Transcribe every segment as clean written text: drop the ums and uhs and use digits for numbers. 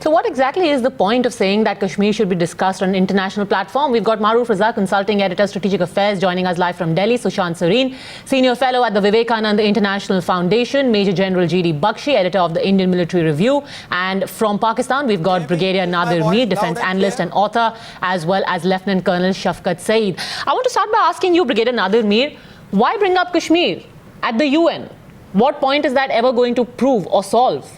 So what exactly is the point of saying that Kashmir should be discussed on an international platform? We've got Maroof Raza, Consulting Editor, Strategic Affairs, joining us live from Delhi. Sushant Sareen, Senior Fellow at the Vivekananda International Foundation. Major General D Bakshi, Editor of the Indian Military Review. And from Pakistan, we've got Brigadier Nadir Mir, Defense Analyst and Author, as well as Lieutenant Colonel Shafqat Saeed. I want to start by asking you, Brigadier Nadir Mir, why bring up Kashmir at the UN? What point is that ever going to prove or solve?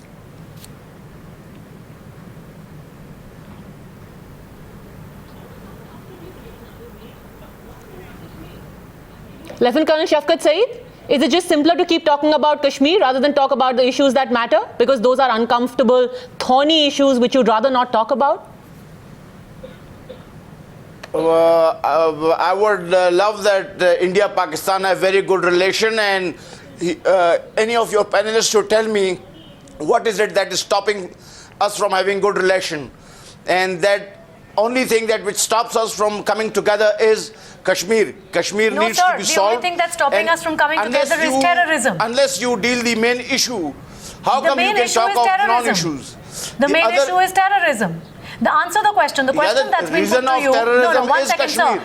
Lieutenant Colonel Shafqat Saeed, is it just simpler to keep talking about Kashmir rather than talk about the issues that matter? Because those are uncomfortable, thorny issues which you'd rather not talk about? I would love that India-Pakistan have very good relation, and any of your panelists should tell me what is it that is stopping us from having good relation. And that only thing that which stops us from coming together is Kashmir. Kashmir needs to be solved. The only thing that's stopping us from coming together is terrorism. Unless you deal the main issue, how come you can talk of non-issues? The main issue is terrorism. Answer the question. The question that's been put to you. No, 1 second, sir.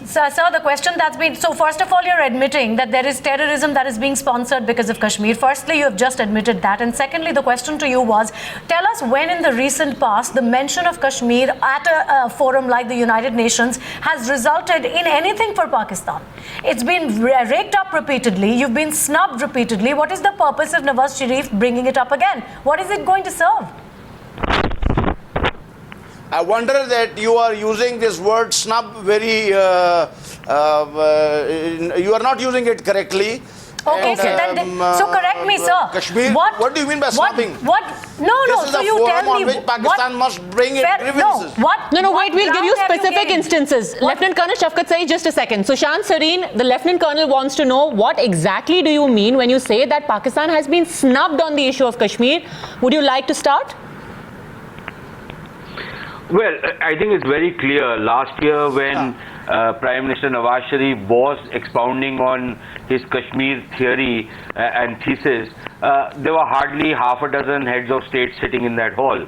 Sir, the question that's been... So, first of all, you're admitting that there is terrorism that is being sponsored because of Kashmir. Firstly, you have just admitted that. And secondly, the question to you was, tell us when in the recent past the mention of Kashmir at a forum like the United Nations has resulted in anything for Pakistan. It's been raked up repeatedly. You've been snubbed repeatedly. What is the purpose of Nawaz Sharif bringing it up again? What is it going to serve? I wonder that you are using this word snub very, you are not using it correctly. Okay, so correct me, sir. Kashmir, what do you mean by snubbing? No, so you tell me. Which Pakistan must bring in grievances. No, wait, we'll give you specific instances. Lieutenant Colonel Shafqat Saeed, just a second. Sushant Sareen, the Lieutenant Colonel wants to know what exactly do you mean when you say that Pakistan has been snubbed on the issue of Kashmir. Would you like to start? Well, I think it's very clear. Last year when Prime Minister Nawaz Sharif was expounding on his Kashmir theory and thesis, there were hardly half a dozen heads of state sitting in that hall.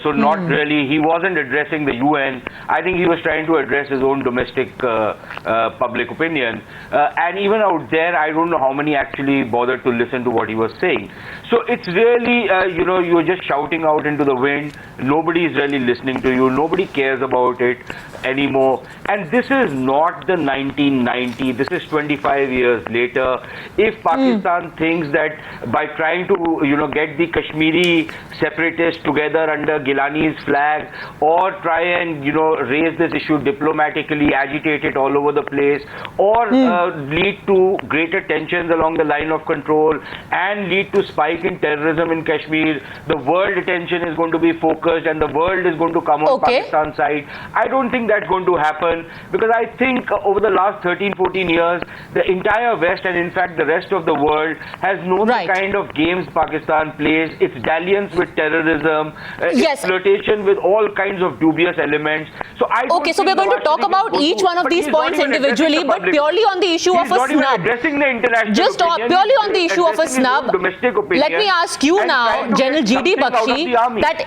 So not really, he wasn't addressing the UN. I think he was trying to address his own domestic public opinion. And even out there, I don't know how many actually bothered to listen to what he was saying. So it's really, you're just shouting out into the wind. Nobody is really listening to you. Nobody cares about it anymore. And this is not the 1990. This is 25 years later. If Pakistan thinks that by trying to, get the Kashmiri separatists together under Gilani's flag, or try and, raise this issue diplomatically, agitate it all over the place, or lead to greater tensions along the line of control, and lead to spike in terrorism in Kashmir, the world attention is going to be focused and the world is going to come on Pakistan's side. I don't think that's going to happen, because I think over the last 13-14 years, the entire West, and in fact the rest of the world, has known the kind of games Pakistan plays, its dalliance with terrorism, its flirtation with all kinds of dubious elements. So I don't so we're going to talk about each one of these points individually, but purely on the issue of a snub. Just purely on the issue of a snub, let me ask you now, General D Bakshi, that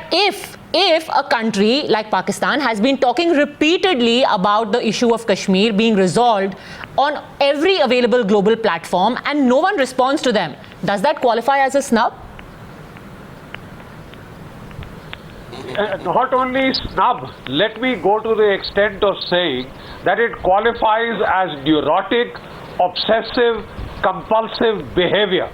if a country like Pakistan has been talking repeatedly about the issue of Kashmir being resolved on every available global platform and no one responds to them, does that qualify as a snub? Not only snub, let me go to the extent of saying that it qualifies as neurotic, obsessive, compulsive behavior.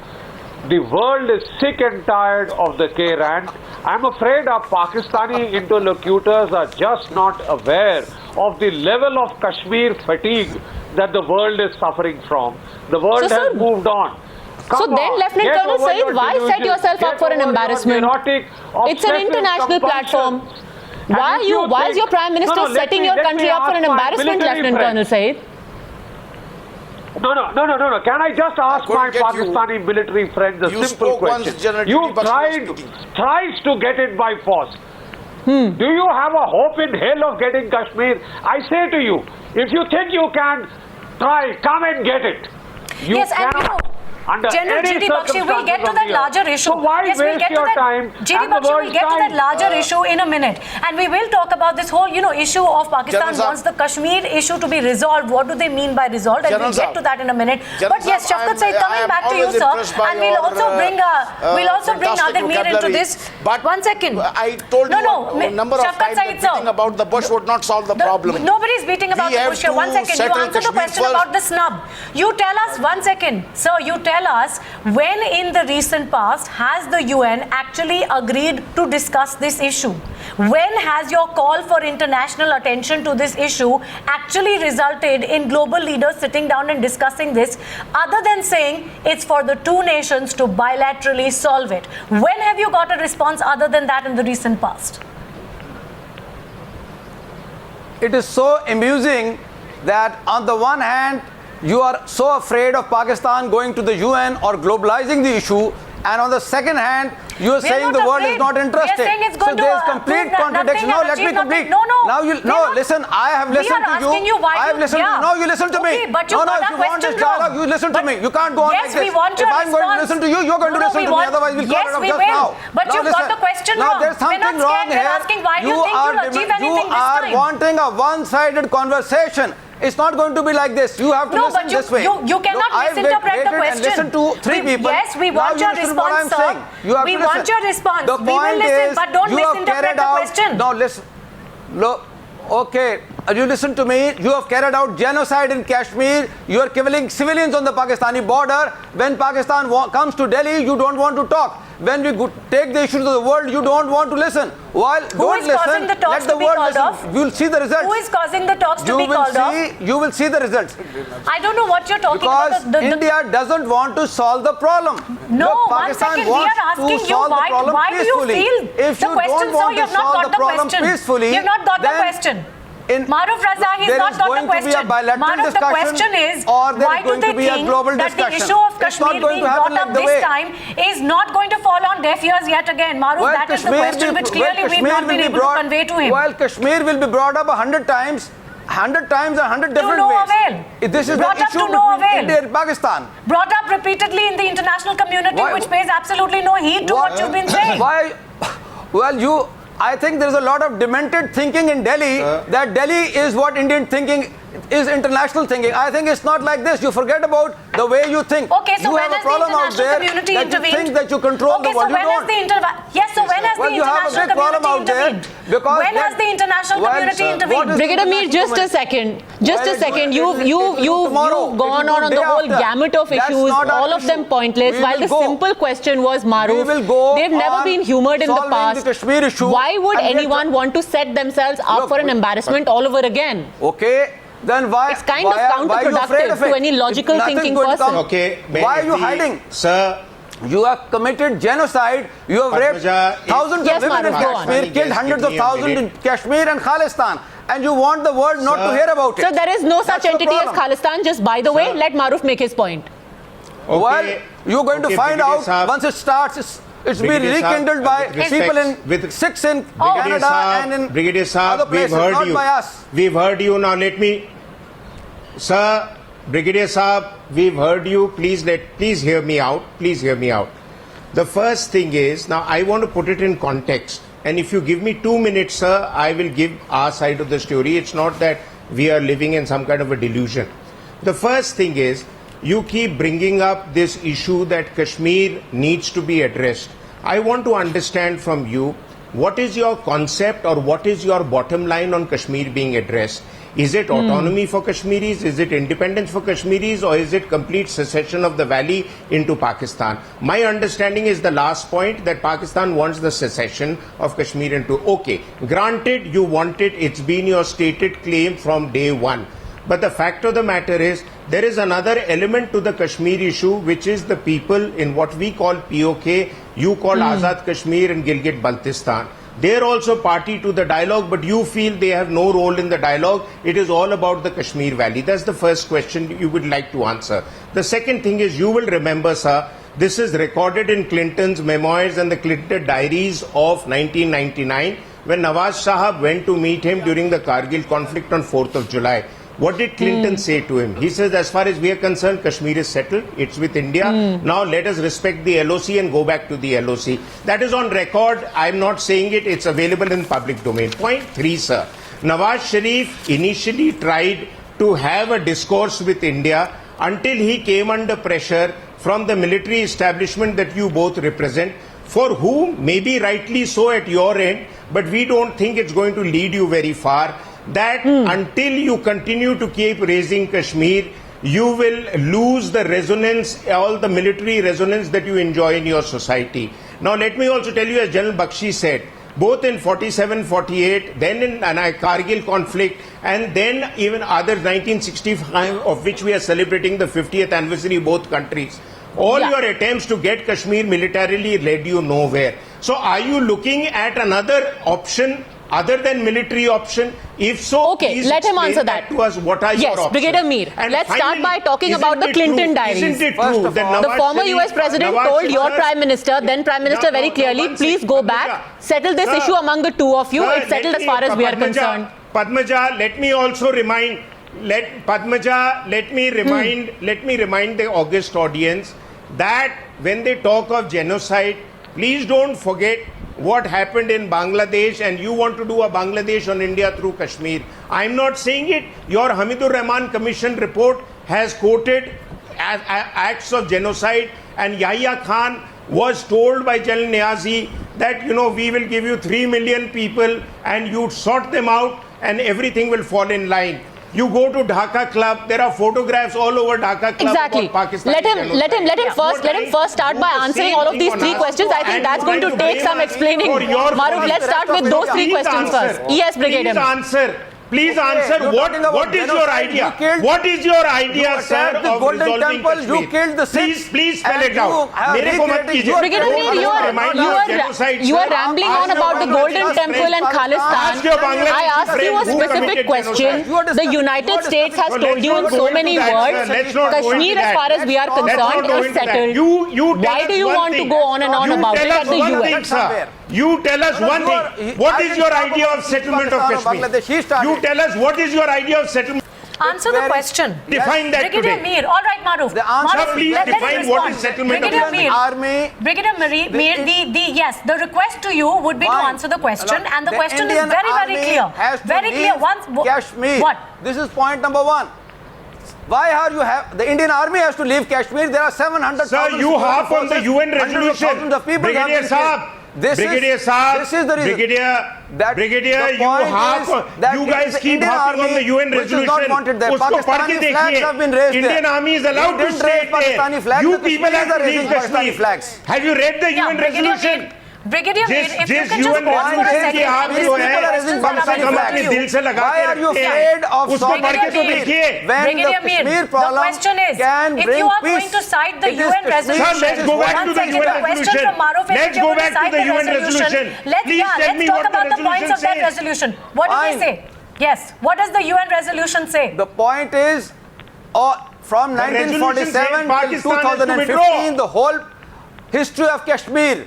The world is sick and tired of the K-rant. I'm afraid our Pakistani interlocutors are just not aware of the level of Kashmir fatigue that the world is suffering from. The world has moved on. So then, Lieutenant Colonel Saeed, why set yourself up for an embarrassment? It's an international platform. Why is your Prime Minister setting your country up for an embarrassment, Lieutenant Colonel Saeed? No. Can I just ask my Pakistani military friends a simple question? You tries to get it by force. Do you have a hope in hell of getting Kashmir? I say to you, if you think you can, try, come and get it. You cannot. under General any G.D. Bakshi, we'll get to circumstances that of the larger earth. issue. So why Yes, we'll waste get to your that. time G.D. and the Bakshi, we'll world's get to that time? larger issue in a minute. And we will talk about this whole, issue of Pakistan General wants the Kashmir issue to be resolved. What do they mean by resolved? And General we'll get to that in a minute. General But yes, Sahab, Shafqat Saeed, I coming am back to you, always sir. impressed by And we'll your, also bring fantastic Nadir Mir into vocabulary. this. But One second. I told you a number of Shafqat times Saeed, that beating about the bush would not solve the problem. Nobody's beating about We the have bush here. One to second. You settle answer the Kashmir question first. about the snub. You tell us, one second. Sir, you tell us, when in the recent past has the UN actually agreed to discuss this issue? When has your call for international attention to this issue actually resulted in global leaders sitting down and discussing this, other than saying it's for the two nations to bilaterally solve it? When have you got a response other than that in the recent past? It is so amusing that on the one hand, you are so afraid of Pakistan going to the UN or globalizing the issue, and on the second hand, you are saying the world is not interested. We are saying it's So going there is to complete prove contradiction. No, nothing let me and achieve complete. nothing. No. Listen, I have listened to you. We are asking you why I have listened to you. No, you listen to me. Okay, but you got if our you want question this dialogue, wrong. you listen to But me. You can't go on yes, like this. we want your If I'm going to response. listen to you, you're going to listen to me. Otherwise, we'll cut it off just now. But you've got the question now, wrong. there's something We're not wrong scared. here. We're asking why do you think you'll achieve anything this time? You are wanting a one-sided conversation. It's not going to be like this. You have to listen this way. You cannot misinterpret the question. Listen to three people. Yes, we want your response, sir. We want your response. The We will point listen, is, but don't you have misinterpret carried the out. question. No, listen. Okay, you listen to me. You have carried out genocide in Kashmir. You are killing civilians on the Pakistani border. When Pakistan comes to Delhi, you don't want to talk. When we take the issues of the world, you don't want to listen. While don't listen, let the world listen. You will see the results. Who is causing the talks to be called off? You will see the results. I don't know what you're talking Because about. India doesn't want to solve the problem. No, Look, one Pakistan second. We wants are asking to you solve the problem why do you peacefully. feel If the you question, don't sir? want You to have not solve got the the problem question. peacefully, You have not got the then question. Maroof Raza, he's there not is got going the to be a question. bilateral Maroof, the discussion, question is, or there why is do going they to be a think global that the discussion? issue of It's not Kashmir going being to happen brought up like the this way. time is not going to fall on deaf ears yet again? Maroof, that is the question which clearly we've not been able to convey to him. Well, Kashmir will be brought up 100 times. 100 times, 100 different no ways. avail. This is Brought the up issue to no between avail. India and Pakistan. Brought up repeatedly in the international community, Why- which pays absolutely no heed to what you've been saying. Why? Well, I think there's a lot of demented thinking in Delhi that Delhi is what Indian thinking is international thinking. I think it's not like this. You forget about the way you think. Okay, so you when have a has the problem out international there community that intervened? you think that you control Okay, the world. so when You has don't. the You have a international big problem community out there intervened? because When has the international community intervened? Brigadier Mir, just a second. Just a second. You've gone on the whole gamut of issues, all of them pointless, while the simple question was, Maroof, they've never been humoured in the past. Why would anyone want to set themselves up for an embarrassment all over again? Okay. Then why? It's kind of counterproductive to any logical thinking person. Okay. Why are you hiding? Sir, you have committed genocide. You have raped thousands of women in Kashmir, killed hundreds of thousands in Kashmir and Khalistan. And you want the world not to hear about it. So there is no such entity as Khalistan. Just by the way, let Maroof make his point. okay. Well, you're going to find out once it starts. It's been rekindled by people in 6 in Canada and in other places, not by us. We've heard you. Now let me, sir, Brigadier Saab, we've heard you. Please hear me out. Please hear me out. The first thing is, now I want to put it in context. And if you give me 2 minutes, sir, I will give our side of the story. It's not that we are living in some kind of a delusion. The first thing is, you keep bringing up this issue that Kashmir needs to be addressed. I want to understand from you, what is your concept or what is your bottom line on Kashmir being addressed? Is it autonomy for Kashmiris? Is it independence for Kashmiris? Or is it complete secession of the valley into Pakistan? My understanding is the last point, that Pakistan wants the secession of Kashmir into... Okay, granted you want it. It's been your stated claim from day one. But the fact of the matter is, there is another element to the Kashmir issue, which is the people in what we call POK, you call Azad Kashmir and Gilgit-Baltistan. They're also party to the dialogue, but you feel they have no role in the dialogue. It is all about the Kashmir Valley. That's the first question you would like to answer. The second thing is, you will remember, sir, this is recorded in Clinton's memoirs and the Clinton diaries of 1999, when Nawaz Sahab went to meet him during the Kargil conflict on 4th of July. What did Clinton say to him? He says, as far as we are concerned, Kashmir is settled. It's with India. Now let us respect the LOC and go back to the LOC. That is on record. I'm not saying it. It's available in public domain. Point 3, sir. Nawaz Sharif initially tried to have a discourse with India until he came under pressure from the military establishment that you both represent, for whom, maybe rightly so at your end, but we don't think it's going to lead you very far, that until you continue to keep raising Kashmir, you will lose the resonance, all the military resonance that you enjoy in your society. Now let me also tell you, as General Bakshi said, both in 47-48, then in Kargil conflict, and then even others, 1965, of which we are celebrating the 50th anniversary, both countries. All your attempts to get Kashmir militarily led you nowhere. So are you looking at another option other than military option? If so, okay, please let him answer explain that to us. What are your options? Yes, Brigadier Mir. And let's finally, start by talking isn't about the it Clinton true? diaries. Isn't it First true of that all, The Nawaz former Sharif- US President Nawaz told Sharif- your Prime Minister, then Prime Minister, very clearly, please go back, settle this issue among the two of you. Sir, It's settled let as far me- as we are Padmaja, concerned. Padmaja, let me also remind, let me remind the august audience that when they talk of genocide, please don't forget what happened in Bangladesh, and you want to do a Bangladesh on India through Kashmir. I'm not saying it. Your Hamidur Rahman Commission report has quoted acts of genocide, and Yahya Khan was told by General Niazi that, we will give you 3 million people and you sort them out and everything will fall in line. You go to Dhaka Club, there are photographs all over Dhaka Club Exactly. about Pakistan. Let him first start by answering all of these three questions. I think that's going to take some explaining. Maroof, let's start with those three questions first. Yes, Brigadier. Please answer. What is your idea? What is your idea, sir, of resolving Kashmir? You killed the Sikhs. Please spell it out. Brigadier Mir, you are rambling on about the Golden Temple and Khalistan. I asked you a specific question. The United States has told you in so many words, Kashmir, as far as we are concerned, is settled. Why do you want to go on and on about it at the UN? You tell us one thing. What is your idea of settlement of Kashmir? You tell us what is your idea of settlement. Answer the question. Define that Brigadier today. Mir. All right, Maroof. Sir, please define what is settlement of Kashmir. Brigadier Mir, yes, the request to you would be to answer the question, and the question is very, very clear. Very clear. Kashmir. What? This is point number 1. Why are you the Indian Army has to leave Kashmir? There are 700,000. Sir, you harp on the UN resolution. Brigadier Saab. Brigadier Saab, this is the reason. Brigadier, you harp on, you guys keep harping on the UN resolution. Usko padh ke dekhiye. Indian Army is allowed to stay there. You people have to leave Kashmir. Have you read the UN resolution? Brigadier Mir, if you can just UN pause for a resolution की आप जो है कम से कम अपने दिल से लगा के रखते हैं उसको पढ़ के तो देखिए. Brigadier Mir, the question is, if you are going to cite the UN resolution, let's go back to the UN resolution. Let's go back to the UN resolution. Please tell me let's talk what about the the points of that resolution. What do they say? Yes, what does the UN resolution say? The point is, from 1947 till 2015, the whole history of Kashmir.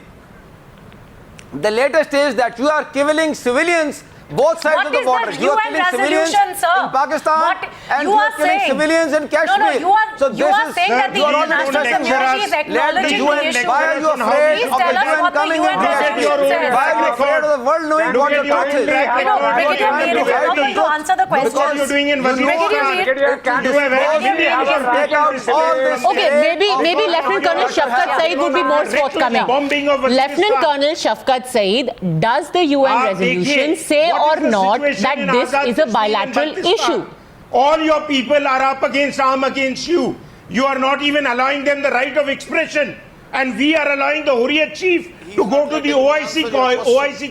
The latest is that you are killing civilians both sides of the border. You are killing civilians in Pakistan and you are killing civilians in Kashmir. You are saying that the international community is acknowledging the issue. Why are you afraid of the UN coming in Kashmir? Why are you afraid of the world knowing what the truth is? Brigadier Mir, if you're not going to answer the question. Because you're doing in Okay, maybe Lieutenant Colonel Shafqat Saeed would be more forthcoming. Lieutenant Colonel Shafqat Saeed, does the UN resolution say or not that this is a bilateral issue? All your people are up against arm against you. You are not even allowing them the right of expression. And we are allowing the Hurriyat chief to go to the OIC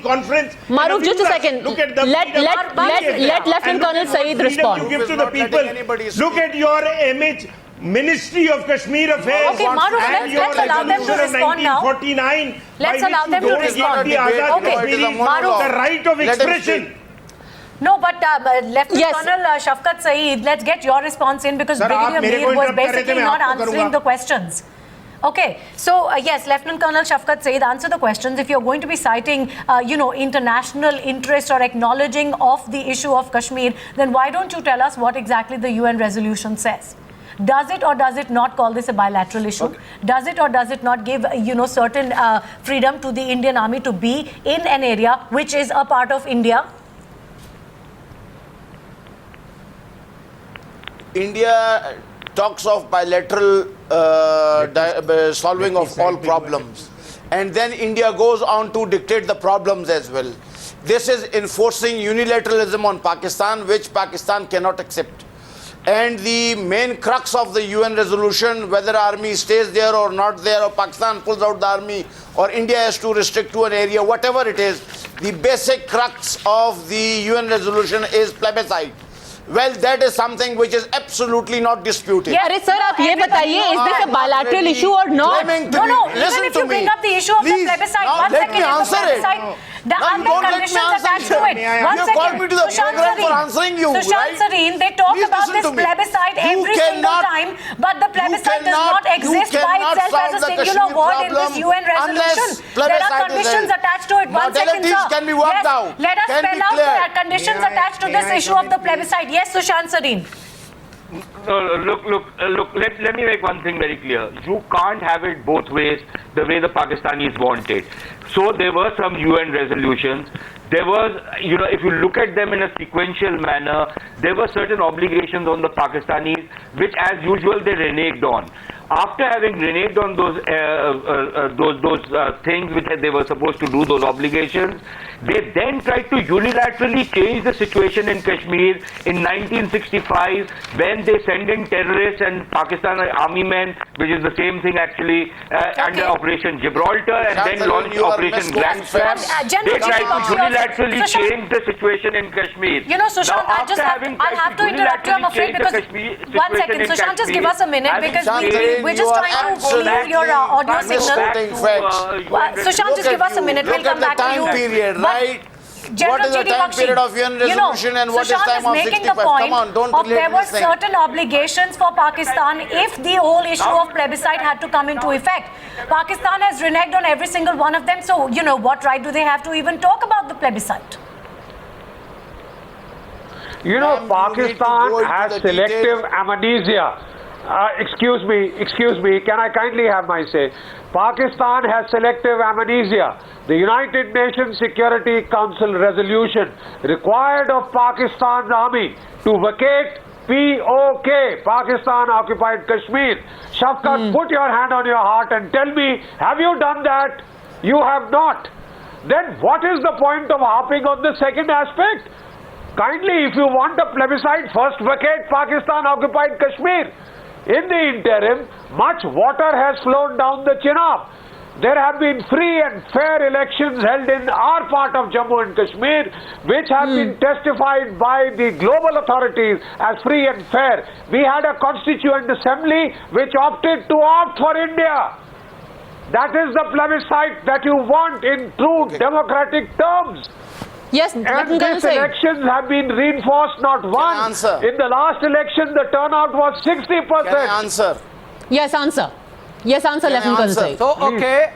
conference. Maroof, just a second. Look at the let Lieutenant Colonel Saeed respond. You give to the people. Look at your image. Ministry of Kashmir Affairs. Okay, Maroof, let's allow them to respond now. 1949. Let's allow them to respond. Okay, Maroof, the right of expression. No, but Lieutenant Colonel Shafqat Saeed, let's get your response in because Brigadier Mir was basically not answering the questions. Okay, so yes, Lieutenant Colonel Shafqat Saeed, answer the questions. If you're going to be citing, international interest or acknowledging of the issue of Kashmir, then why don't you tell us what exactly the UN resolution says? Does it or does it not call this a bilateral issue? Okay. Does it or does it not give, certain freedom to the Indian Army to be in an area which is a part of India? India talks of bilateral solving of all problems, and then India goes on to dictate the problems as well. This is enforcing unilateralism on Pakistan, which Pakistan cannot accept. And the main crux of the UN resolution, whether army stays there or not there, or Pakistan pulls out the army, or India has to restrict to an area, whatever it is, the basic crux of the UN resolution is plebiscite. Well, that is something which is absolutely not disputed. Yeah, sir, आप ये बताइए, is this a bilateral issue or not? No, even if you bring up the issue of the plebiscite, one second, let me answer it. Are there conditions attached to it? One you called me to the program for answering you, Sushant Sareen, they talk about this plebiscite every single time, but the plebiscite does not exist by itself as a singular word in this UN resolution. There are conditions attached to it. One second, sir. Can be worked out. Let us spell out the conditions attached to this issue of the plebiscite. Yes, Sushant Sareen. Look, let me make one thing very clear. You can't have it both ways, the way the Pakistanis want it. So there were some UN resolutions. There was, if you look at them in a sequential manner, there were certain obligations on the Pakistanis, which as usual they reneged on. After having reneged on those things which they were supposed to do, those obligations, they then tried to unilaterally change the situation in Kashmir in 1965 when they sent in terrorists and Pakistan army men, which is the same thing actually, under Operation Gibraltar, and then launched Operation Grand Slam. They tried to unilaterally change the situation in Kashmir. Sushant, I'll have to interrupt you, I'm afraid, because one second, Sushant, just give us a minute, because we're just trying to leave your audio signal. Sushant, just give us a minute, we'll come back to you. Period, right? What is the time period of UN resolution and what is time of 65? Come on, don't relate there were certain obligations for Pakistan if the whole issue of plebiscite had to come into effect. Pakistan has reneged on every single one of them, so what right do they have to even talk about the plebiscite? Pakistan has selective amnesia. Excuse me, can I kindly have my say? Pakistan has selective amnesia. The United Nations Security Council resolution required of Pakistan's army to vacate POK, Pakistan occupied Kashmir. Shafqat, put your hand on your heart and tell me, have you done that? You have not. Then what is the point of harping on the second aspect? Kindly, if you want a plebiscite, first vacate Pakistan occupied Kashmir. In the interim, much water has flowed down the Chenab. There have been free and fair elections held in our part of Jammu and Kashmir, which have been testified by the global authorities as free and fair. We had a constituent assembly which opted to opt for India. That is the plebiscite that you want in true democratic terms. Yes, and these elections have been reinforced, not one. In the last election, the turnout was 60%. Can I answer? Yes, answer. Yes, answer, Lieutenant Colonel. So, okay.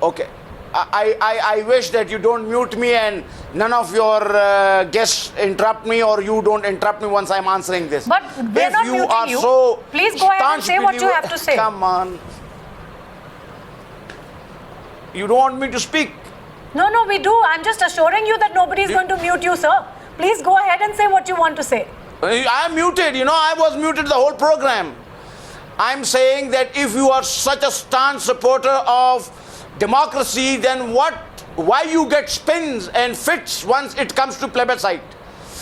Okay. I wish that you don't mute me and none of your guests interrupt me, or you don't interrupt me once I'm answering this. But they're not muting you. So please go ahead and say what you have to say. Come on. You don't want me to speak? No, we do. I'm just assuring you that nobody is going to mute you, sir. Please go ahead and say what you want to say. I am muted. I was muted the whole program. I'm saying that if you are such a staunch supporter of democracy, then why you get spins and fits once it comes to plebiscite?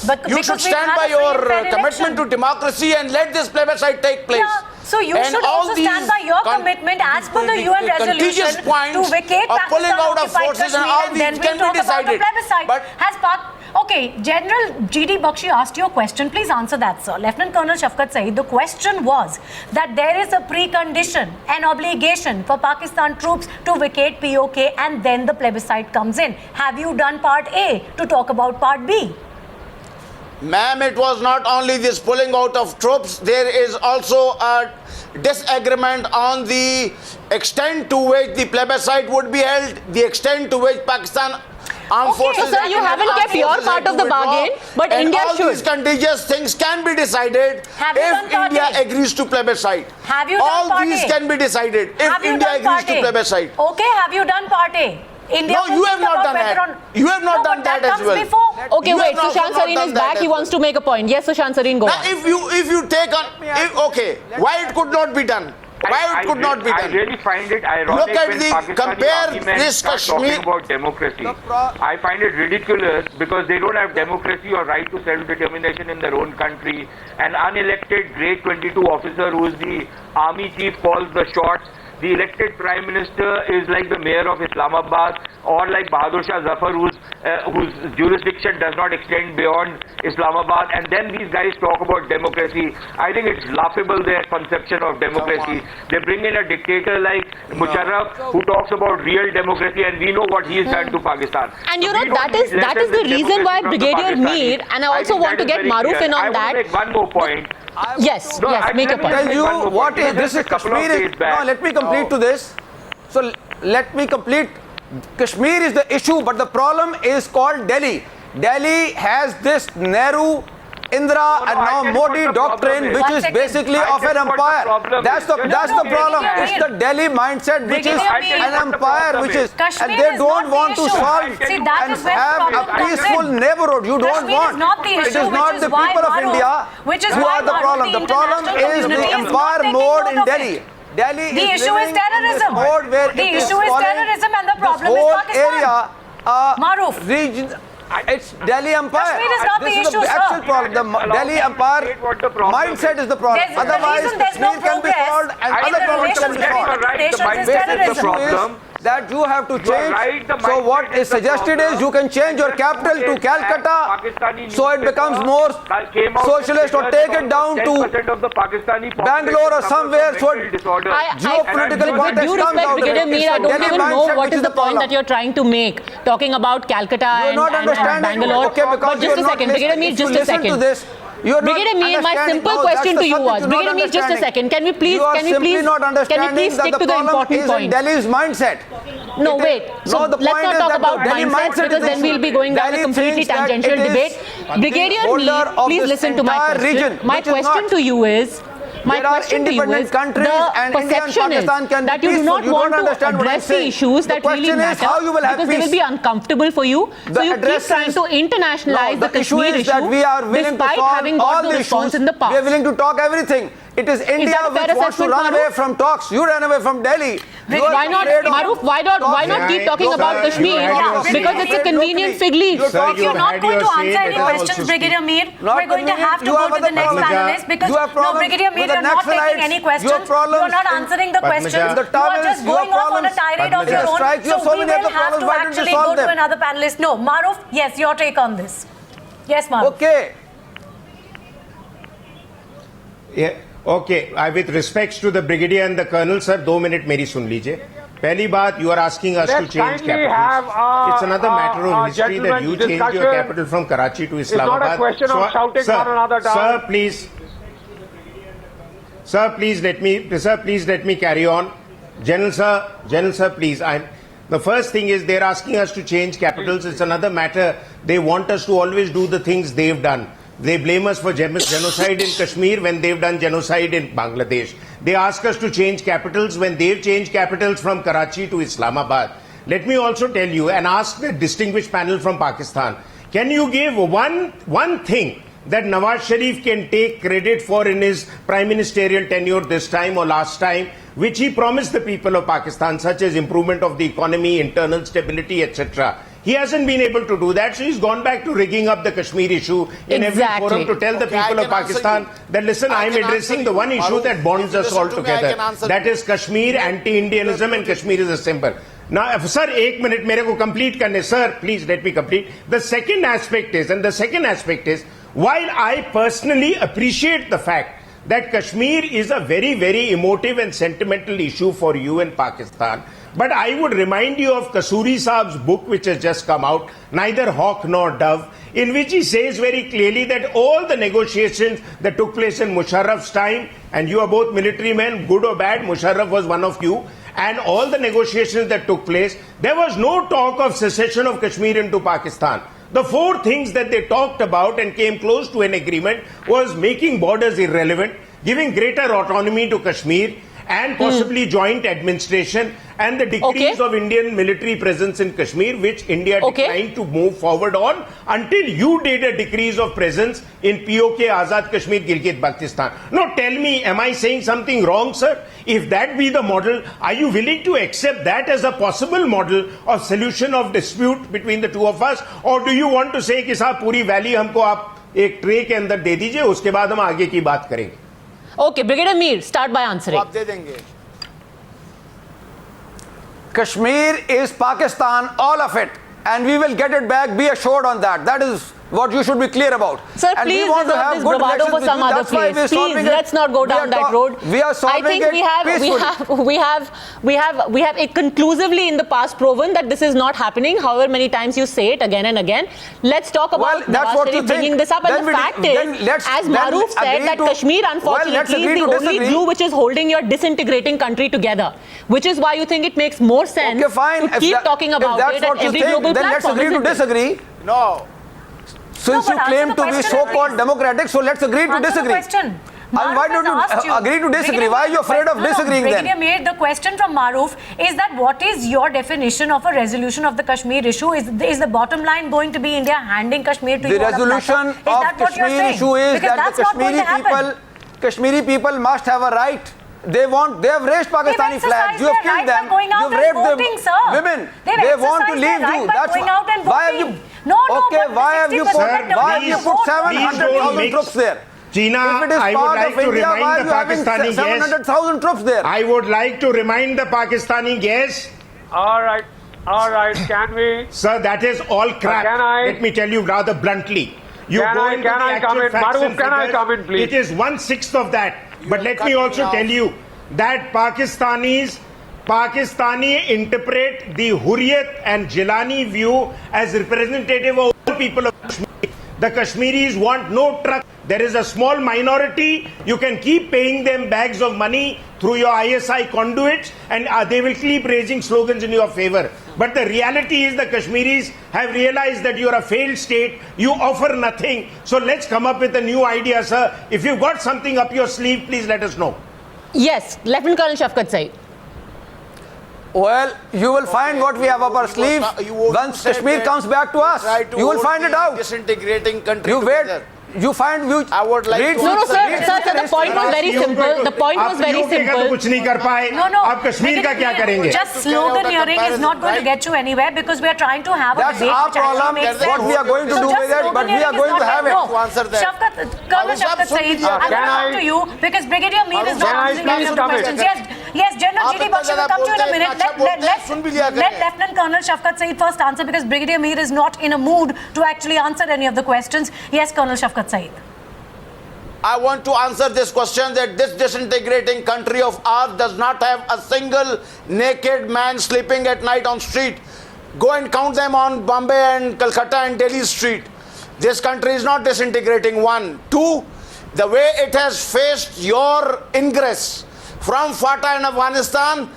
But you should stand by your commitment to democracy and let this plebiscite take place. Yeah. So you should also stand by your commitment as per the UN resolution to vacate Pakistan occupied Kashmir, and then we'll talk about the plebiscite. Okay, General D Bakshi asked you a question. Please answer that, sir. Lieutenant Colonel Shafqat Saeed, the question was that there is a precondition, an obligation for Pakistan troops to vacate POK, and then the plebiscite comes in. Have you done part A to talk about part B? Ma'am, it was not only this pulling out of troops, there is also a disagreement on the extent to which the plebiscite would be held, the extent to which Pakistan armed forces... So, sir, you haven't kept your part of the bargain, but and India all should. These contagious things can be decided if India agrees to plebiscite. Have you done all party? These can be decided if India agrees to plebiscite. Okay, have you done party? India No, you have not done that. You have not done that as well. Okay, wait, Sushant Sareen is back. He wants to make a point. Yes, Sushant Sareen, go now, on. if you take on... okay, why it could not be done? Why it could not be done? I really find it ironic Look at when the... Pakistani Compare arguments this start Kashmir... talking about democracy. I find it ridiculous because they don't have democracy or right to self-determination in their own country. An unelected grade 22 officer who is the army chief calls the shots. The elected Prime Minister is like the Mayor of Islamabad or like Bahadur Shah Zafar whose jurisdiction does not extend beyond Islamabad, and then these guys talk about democracy. I think it's laughable, their conception of democracy. They bring in a dictator like Musharraf who talks about real democracy, and we know what he has done to Pakistan. And you know, that is the reason why Brigadier Mir, and I also want to get Maroof in on that. I want to make one more point. Yes, make a point. Tell you what is this is Kashmir. No, let me complete to this. So let me complete. Kashmir is the issue, but the problem is called Delhi. Delhi has this Nehru, Indira, and now Modi doctrine, which is basically of an empire. That's the problem. It's the Delhi mindset, which is an empire, which is, and they don't want to solve and have a peaceful neighborhood. You don't want. It is not the people of India who are the problem. The problem is the empire mode in Delhi. Delhi the issue is terrorism. The issue is terrorism, and the problem is Pakistan. Maroof. Region, it's Delhi Empire. Kashmir is not this the is issue, the actual problem. The Delhi Empire mindset is the problem. Otherwise, Kashmir can be solved and other problems can be solved. The issue is that you have to change. So what is suggested is you can change your capital to Calcutta, so it becomes more socialist, or take it down to Bangalore or somewhere, so geopolitical context with due comes respect, out. Brigadier Mir, I don't even know what is the point that you're trying to make, talking about Calcutta and Bangalore. Okay, but just a second, Brigadier Mir, just a second. Brigadier Mir, my simple question to you was, Brigadier Mir, just a second, can we please stick to the important point? Delhi's mindset. No, wait. So let's not talk about mindsets, because then we'll be going down a completely tangential debate. Brigadier Mir, please listen to my question. My question to you is, the perception is that you do not want to address the issues that really matter because they will be uncomfortable for you. So you keep trying to internationalize the Kashmir issue despite having got no response in the past. We are willing to talk everything. It is India which wants to run away from talks. You ran away from Delhi. Why not, Maroof? Why not keep talking about Kashmir? Because it's a convenient fig leaf. If you're not going to answer any questions, Brigadier Mir, we're going to have to go to the next panelist because no, Brigadier Mir, you're not taking any questions. You're not answering the questions. You are just going off on a tirade of your own. So we will have to actually go to another panelist. No, Maroof, yes, your take on this. Yes, Maroof. Okay. Yeah. Okay, with respects to the Brigadier and the Colonel, sir, 2 minutes मेरी सुन लीजिए. पहली बात, you are asking us to change capitals. It's another matter of history that you changed your capital from Karachi to Islamabad. It's not a question of shouting one another down. Sir, please let me carry on. General sir, please. The first thing is they're asking us to change capitals. It's another matter. They want us to always do the things they've done. They blame us for genocide in Kashmir when they've done genocide in Bangladesh. They ask us to change capitals when they've changed capitals from Karachi to Islamabad. Let me also tell you and ask the distinguished panel from Pakistan, can you give one thing that Nawaz Sharif can take credit for in his prime ministerial tenure this time or last time, which he promised the people of Pakistan, such as improvement of the economy, internal stability, etc. He hasn't been able to do that, so he's gone back to rigging up the Kashmir issue in every forum to tell the people of Pakistan that, listen, I'm addressing the one issue that bonds us all together. That is Kashmir, anti-Indianism, and Kashmir is a symbol. Now, sir, 1 minute, mere ko complete karne. Sir, please let me complete. The second aspect is, while I personally appreciate the fact that Kashmir is a very, very emotive and sentimental issue for you in Pakistan. But I would remind you of Kasuri Saab's book, which has just come out, Neither Hawk Nor Dove, in which he says very clearly that all the negotiations that took place in Musharraf's time, and you are both military men, good or bad, Musharraf was one of you, and all the negotiations that took place, there was no talk of secession of Kashmir into Pakistan. The four things that they talked about and came close to an agreement was making borders irrelevant, giving greater autonomy to Kashmir, and possibly joint administration, and the decrease of Indian military presence in Kashmir, which India declined to move forward on until you did a decrease of presence in POK, Azad Kashmir, Gilgit, Baltistan. Now tell me, am I saying something wrong, sir? If that be the model, are you willing to accept that as a possible model of solution of dispute between the two of us? Or do you want to say कि साहब पूरी valley हमको आप एक tray के अंदर दे दीजिए, उसके बाद हम आगे की बात करेंगे? Okay, Brigadier Mir, start by answering. आप दे देंगे. Kashmir is Pakistan, all of it, and we will get it back. Be assured on that. That is what you should be clear about. Sir, and please we want to reserve have this good bravado for some other place. Please, let's not go down that road. We are solving I think we have it conclusively in the past proven that this is not happening. However many times you say it again and again. Let's talk about Nawaz Sharif bringing this up. And the fact is, as Maroof said, that Kashmir unfortunately is the only glue which is holding your disintegrating country together. Which is why you think it makes more sense to keep talking about it at every global platform. Then let's agree to disagree. No. Since you claim to be so-called democratic, so let's agree to disagree. Why don't you agree to disagree? Why are you afraid of disagreeing then? Brigadier Mir, the question from Maroof is that what is your definition of a resolution of the Kashmir issue? Is the bottom line going to be India handing Kashmir to you? The resolution of Kashmir issue is that the Kashmiri people must have a right. They have raised Pakistani flags. You have killed them. You've raped them. Women. They want to leave you. That's why have you? Why have you put 700,000 troops there? Gina, I would like to remind the Pakistani guests. 700,000 troops there. I would like to remind the Pakistani guests. All right, can we? Sir, that is all crap. Let me tell you rather bluntly. You go into the actual facts and figures. Please? It is 1/6 of that. But let me also tell you that Pakistani interpret the Hurriyat and Jilani view as representative of all people of Kashmir. The Kashmiris want no truck. There is a small minority. You can keep paying them bags of money through your ISI conduits, and they will keep raising slogans in your favor. But the reality is the Kashmiris have realized that you are a failed state. You offer nothing. So let's come up with a new idea, sir. If you've got something up your sleeve, please let us know. Yes, Lieutenant Colonel Shafqat Saeed. Well, you will find what we have up our sleeves once Kashmir comes back to us. You will find it out. Disintegrating country. You wait. You find I would like to. No, sir. The point was very simple. The point was very simple. No. Just sloganeering is not going to get you anywhere because we are trying to have a debate. That's our problem. What we are going to do with it, but we are going to have it. Colonel Shafqat Saeed, I will come to you because Brigadier Mir is not answering any of the questions. Yes, General D Bakshi will come to you in a minute. Let Lieutenant Colonel Shafqat Saeed first answer because Brigadier Mir is not in a mood to actually answer any of the questions. Yes, Colonel Shafqat Saeed. I want to answer this question that this disintegrating country of ours does not have a single naked man sleeping at night on street. Go and count them on Bombay and Calcutta and Delhi street. This country is not disintegrating, one. Two, the way it has faced your ingress from Fatah and Afghanistan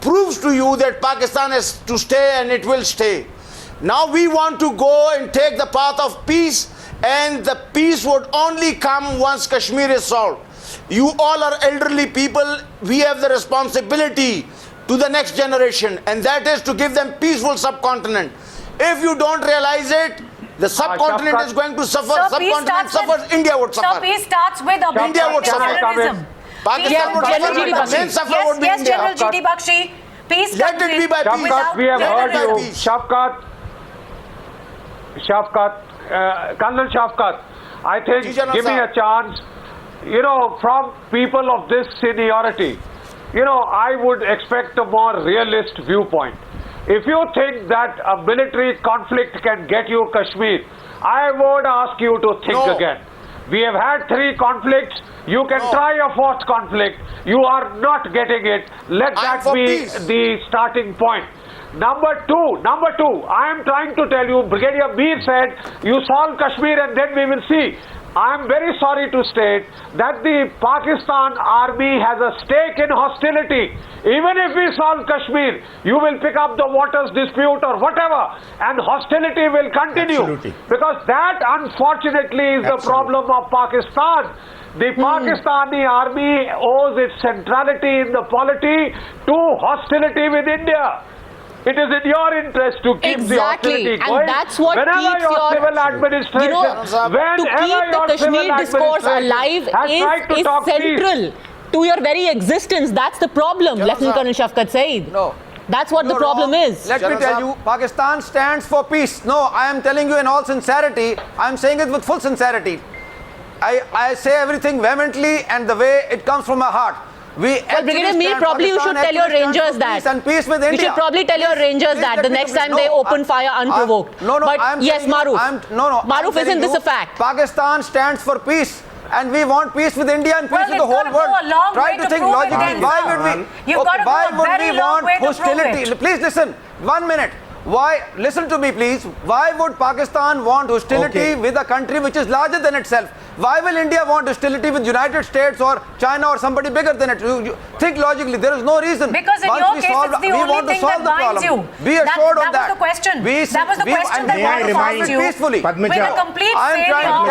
proves to you that Pakistan is to stay and it will stay. Now we want to go and take the path of peace, and the peace would only come once Kashmir is solved. You all are elderly people. We have the responsibility to the next generation, and that is to give them peaceful subcontinent. If you don't realize it, the subcontinent is going to suffer. Subcontinent suffers, India would suffer. So peace starts with India would suffer. Pakistan would suffer, but the main suffer would be India. Yes, General D Bakshi. Peace let it be by peace. Shafqat, we have heard you. Shafqat, Colonel Shafqat, I think, give me a chance. From people of this seniority, I would expect a more realist viewpoint. If you think that a military conflict can get you Kashmir, I would ask you to think again. We have had 3 conflicts. You can try a 4th conflict. You are not getting it. Let that be the starting point. Number two, I am trying to tell you, Brigadier Mir said, you solve Kashmir and then we will see. I am very sorry to state that the Pakistan army has a stake in hostility. Even if we solve Kashmir, you will pick up the waters dispute or whatever, and hostility will continue. Absolutely. Because that, unfortunately, is the problem of Pakistan. The Pakistani army owes its centrality in the polity to hostility with India. It is in your interest to keep the hostility going. And that's what whenever keeps your civil administration, to keep the Kashmir discourse alive is central to your very existence. That's the problem, Lieutenant Colonel Shafqat Saeed. No. That's what the problem is. Let me tell you, Pakistan stands for peace. No, I am telling you in all sincerity, I am saying it with full sincerity. I say everything vehemently and the way it comes from my heart. Well, Brigadier Mir, probably you should tell your Rangers that. Peace with India. You should probably tell your Rangers that the next time they open fire unprovoked. But yes, Maroof. Maroof, isn't this a fact? Pakistan stands for peace. And we want peace with India and peace with the whole world. Try to think logically. Why would we? Why would we want hostility? Please listen. 1 minute. Why? Listen to me, please. Why would Pakistan want hostility with a country which is larger than itself? Why will India want hostility with United States or China or somebody bigger than it? You think logically. There is no reason. Because in your case, it's the only thing that binds you. Be assured of that. That was the question. That was the question that binds you. Peacefully. With a complete failure of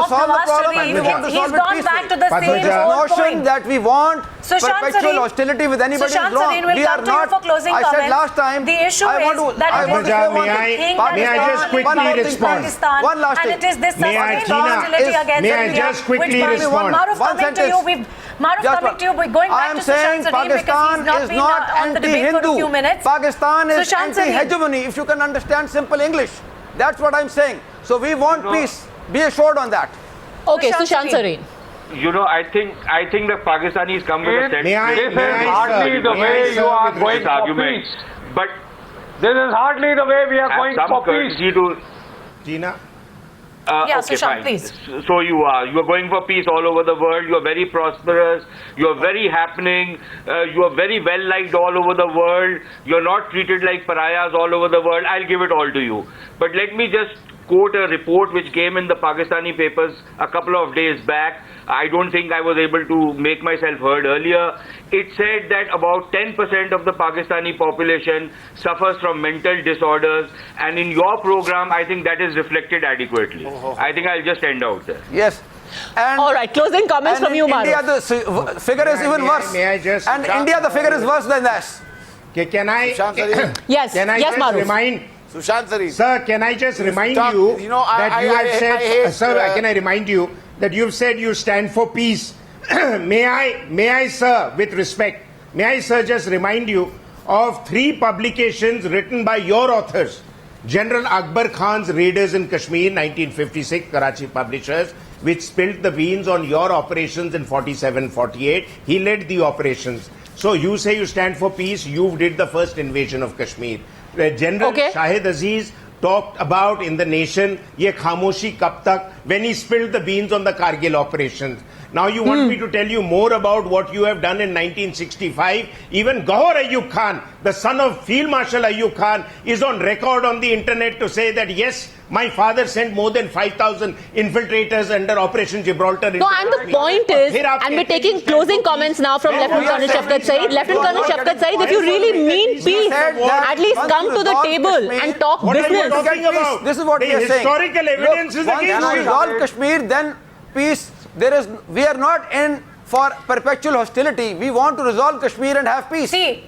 Nawaz Sharif, he's gone back to the same old point. That we want perpetual hostility with anybody is wrong. We are not. I said last time. The issue is that may I just quickly respond? One last thing. And it is this sustained hostility against India, which Maroof, coming to you, we're going back to Sushant Sareen because he's not been on the debate for a few minutes. Pakistan is anti-hegemony, if you can understand simple English. That's what I'm saying. So we want peace. Be assured on that. Okay, Sushant Sareen. You know, I think the Pakistanis come with a set. This is hardly the way you are going for peace. But this is hardly the way we are going for peace. Gina? Yeah, okay, Sushant, fine. please. So you are going for peace all over the world. You are very prosperous. You are very happening. You are very well liked all over the world. You are not treated like pariahs all over the world. I'll give it all to you. But let me just quote a report which came in the Pakistani papers a couple of days back. I don't think I was able to make myself heard earlier. It said that about 10% of the Pakistani population suffers from mental disorders, and in your program, I think that is reflected adequately. I think I'll just end out there. Yes. And all right, closing comments from you, Maroof. In India, the figure is even worse. And in India, the figure is worse than that. Can I? Yes, Maroof. Remind? Sushant Sareen. Sir, can I just remind you that you have said, sir, can I remind you that you've said you stand for peace? May I, sir, with respect, may I, sir, just remind you of 3 publications written by your authors. General Akbar Khan's Raiders in Kashmir, 1956, Karachi publishers, which spilled the beans on your operations in 47-48. He led the operations. So you say you stand for peace, you did the first invasion of Kashmir. General Shahid Aziz talked about in the Nation, ye khamoshi kab tak, when he spilled the beans on the Kargil operations. Now you want me to tell you more about what you have done in 1965. Even Gawhar Ayyub Khan, the son of Field Marshal Ayyub Khan, is on record on the internet to say that yes, my father sent more than 5,000 infiltrators under Operation Gibraltar. No, and the point is, and we're taking closing comments now from Lieutenant Colonel Shafqat Saeed. Lieutenant Colonel Shafqat Saeed, if you really mean peace, at least come to the table and talk business. This is what we are saying. Historical evidence is against you. Once you resolve Kashmir, then peace. We are not in for perpetual hostility. We want to resolve Kashmir and have peace. See,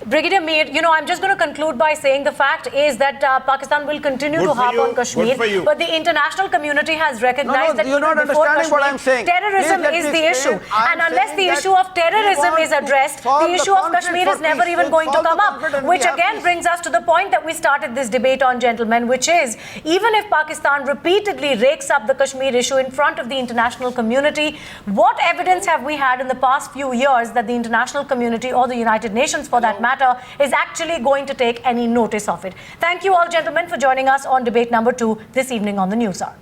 Brigadier Mir, I'm just going to conclude by saying the fact is that Pakistan will continue to harp on Kashmir, but the international community has recognized that you're not understanding what I'm saying. Terrorism is the issue, and unless the issue of terrorism is addressed, the issue of Kashmir is never even going to come up, which again brings us to the point that we started this debate on, gentlemen, which is, even if Pakistan repeatedly rakes up the Kashmir issue in front of the international community, what evidence have we had in the past few years that the international community, or the United Nations for that matter, is actually going to take any notice of it? Thank you all, gentlemen, for joining us on debate number 2 this evening on the Newshour.